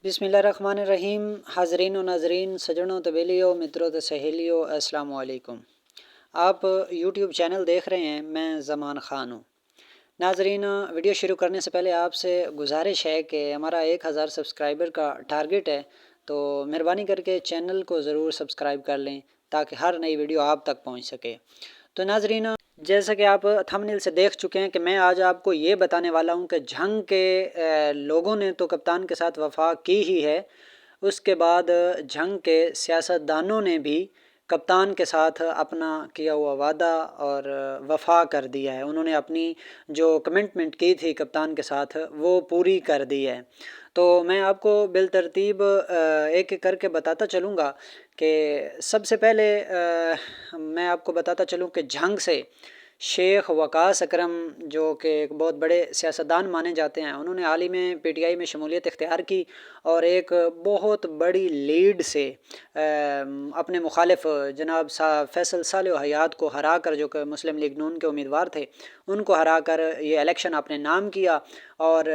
बिस्मिल्लाहिर्रहमानिर्रहीम। हाज़रीन व नाज़रीन, सजनों तबेलियों, मित्रों तो सहेलियों, अस्सलामु अलैकुम। आप यूट्यूब चैनल देख रहे हैं, मैं ज़मान ख़ान हूँ। नाज़रीन, वीडियो शुरू करने से पहले आपसे गुजारिश है कि हमारा 1000 सब्सक्राइबर का टारगेट है, तो मेहरबानी करके चैनल को ज़रूर सब्सक्राइब कर लें ताकि हर नई वीडियो आप तक पहुँच सके। तो नाज़रीन, जैसा कि आप थंबनेल से देख चुके हैं कि मैं आज आपको ये बताने वाला हूँ कि झंग के लोगों ने तो कप्तान के साथ वफा की ही है, उसके बाद झंग के सियासतदानों ने भी कप्तान के साथ अपना किया हुआ वादा और वफा कर दिया है। उन्होंने अपनी जो कमिटमेंट की थी कप्तान के साथ वो पूरी कर दी है। तो मैं आपको बिलतरतीब एक एक करके बताता चलूँगा कि सबसे पहले मैं आपको बताता चलूँ कि झंग से शेख वकास अकरम, जो कि एक बहुत बड़े सियासतदान माने जाते हैं, उन्होंने हाल ही में पीटीआई में शमूलियत इख्तियार की और एक बहुत बड़ी लीड से अपने मुखालिफ जनाब फैसल साले हयात को हरा कर, जो कि मुस्लिम लीग नून के उम्मीदवार थे, उनको हरा कर ये इलेक्शन अपने नाम किया और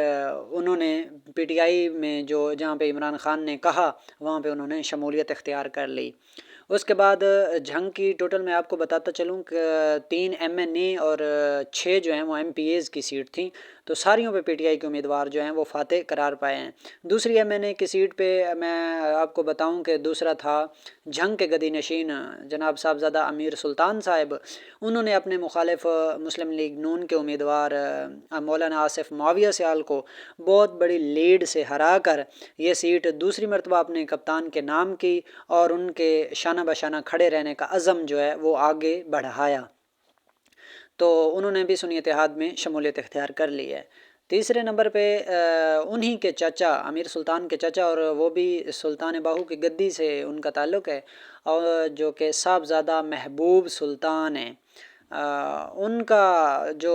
उन्होंने पीटीआई में जो जहाँ पे इमरान ख़ान ने कहा वहाँ पे उन्होंने शमूलियत इख्तियार कर ली। उसके बाद झंग की टोटल मैं आपको बताता चलूँ कि 3 एमएनए और 6 जो हैं वो एमपीएज़ की सीट थी, तो सारियों पे पीटीआई के उम्मीदवार जो हैं वो फातेह करार पाए हैं। दूसरी एमएनए की सीट पे मैं आपको बताऊं कि दूसरा था झंग के गदी नशीन जनाब साहबजादा अमीर सुल्तान साहब। उन्होंने अपने मुखालिफ मुस्लिम लीग नून के उम्मीदवार मौलाना आसिफ माविया सियाल को बहुत बड़ी लीड से हरा कर ये सीट दूसरी मरतबा अपने कप्तान के नाम की और उनके शाना बशाना खड़े रहने का अज़म जो है वो आगे बढ़ाया। तो उन्होंने भी सुन्नी इत्तेहाद में शमूलियत इख्तियार कर ली है। तीसरे नंबर पे उन्हीं के चाचा अमीर सुल्तान के चाचा, और वो भी सुल्तान बाहू की गद्दी से उनका ताल्लुक़ है, और जो कि साहबज़ादा महबूब सुल्तान है। उनका जो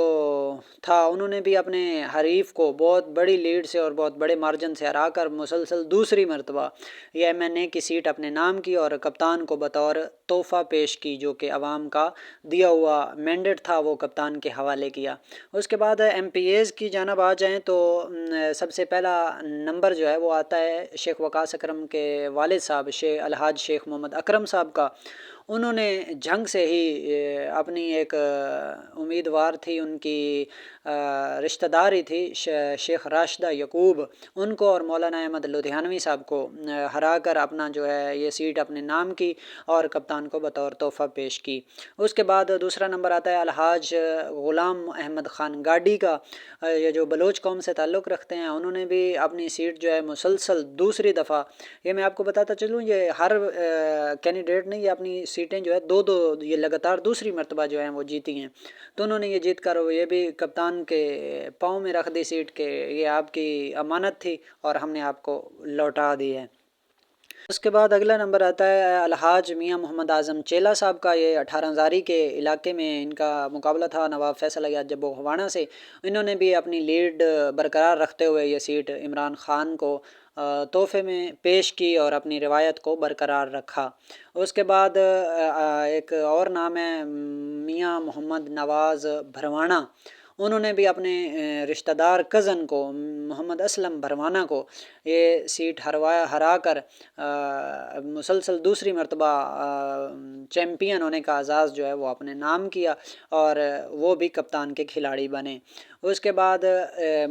था, उन्होंने भी अपने हरीफ को बहुत बड़ी लीड से और बहुत बड़े मार्जिन से हरा कर मुसलसल दूसरी मरतबा ये एमएनए की सीट अपने नाम की और कप्तान को बतौर तोहफ़ा पेश की, जो कि अवाम का दिया हुआ मैंडेट था वो कप्तान के हवाले किया। उसके बाद एमपीएज़ की जानब आ जाएँ तो सबसे पहला नंबर जो है वो आता है शेख वकास अकरम के वालिद साहब अलहाज शेख मोहम्मद अकरम साहब का। उन्होंने झंग से ही अपनी एक उम्मीदवार थी, उनकी रिश्तेदार ही थी शेख राशिदा यकूब, उनको और मौलाना अहमद लुधियानवी साहब को हरा कर अपना जो है ये सीट अपने नाम की और कप्तान को बतौर तोहफ़ा पेश की। उसके बाद दूसरा नंबर आता है अलहाज ग़ुलाम अहमद ख़ान गाडी का। ये जो बलोच कौम से ताल्लुक़ रखते हैं, उन्होंने भी अपनी सीट जो है मुसलसल दूसरी दफ़ा, ये मैं आपको बताता चलूँ, ये हर कैंडिडेट ने ये अपनी सीटें जो है दो दो ये लगातार दूसरी मरतबा जो है वो जीती हैं। तो उन्होंने ये जीत कर ये भी कप्तान के पाँव में रख दी सीट के ये आपकी अमानत थी और हमने आपको लौटा दी है। उसके बाद अगला नंबर आता है अलहाज मियाँ मोहम्मद आज़म चेला साहब का। ये 18 के इलाके में इनका मुकाबला था नवाब फैसल अयाज जब्बो हवाना से। इन्होंने भी अपनी लीड बरकरार रखते हुए ये सीट इमरान ख़ान को तोहफ़े में पेश की और अपनी रिवायत को बरकरार रखा। उसके बाद एक और नाम है मियाँ मोहम्मद नवाज़ भरवाना। उन्होंने भी अपने रिश्तेदार कज़न को मोहम्मद असलम भरवाना को ये सीट हरा कर मुसलसल दूसरी मरतबा चैम्पियन होने का एजाज़ जो है वो अपने नाम किया और वो भी कप्तान के खिलाड़ी बने। उसके बाद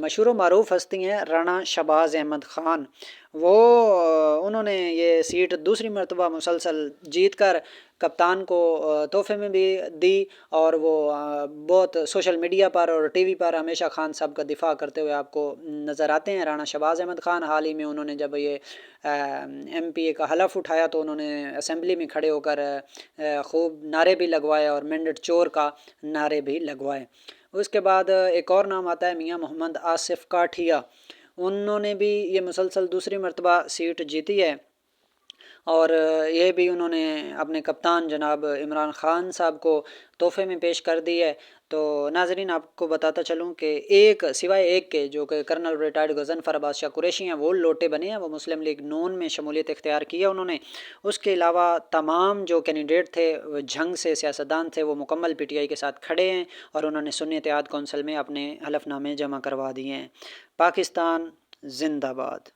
मशहूर मारूफ़ हस्ती हैं राना शहबाज अहमद ख़ान। वो उन्होंने ये सीट दूसरी मरतबा मुसलसल जीत कर कप्तान को तोहफ़े में भी दी और वो बहुत सोशल मीडिया पर और टीवी पर हमेशा खान साहब का दिफा करते हुए आपको नज़र आते हैं। राना शहबाज अहमद ख़ान हाल ही में उन्होंने जब ये एमपीए का हलफ उठाया तो उन्होंने असेंबली में खड़े होकर खूब नारे भी लगवाए और मैंडेट चोर का नारे भी लगवाए। उसके बाद एक और नाम आता है मियाँ मोहम्मद आसिफ काठिया। उन्होंने भी ये मुसलसल दूसरी मरतबा सीट जीती है और ये भी उन्होंने अपने कप्तान जनाब इमरान ख़ान साहब को तोहफ़े में पेश कर दी है। तो नाज़रीन, आपको बताता चलूँ कि एक सिवाय एक के जो कि कर्नल रिटायर्ड गज़नफ़र अब्बास शाह कुरैशी हैं, वो लोटे बने हैं, वो मुस्लिम लीग नून में शमूलियत इख्तियार की है उन्होंने। उसके अलावा तमाम जो कैंडिडेट थे झंग से सियासतदान थे वो मुकम्मल पीटीआई के साथ खड़े हैं और उन्होंने सुन्नी इत्तेहाद कौंसिल में अपने हलफनामे जमा करवा दिए हैं। पाकिस्तान जिंदाबाद।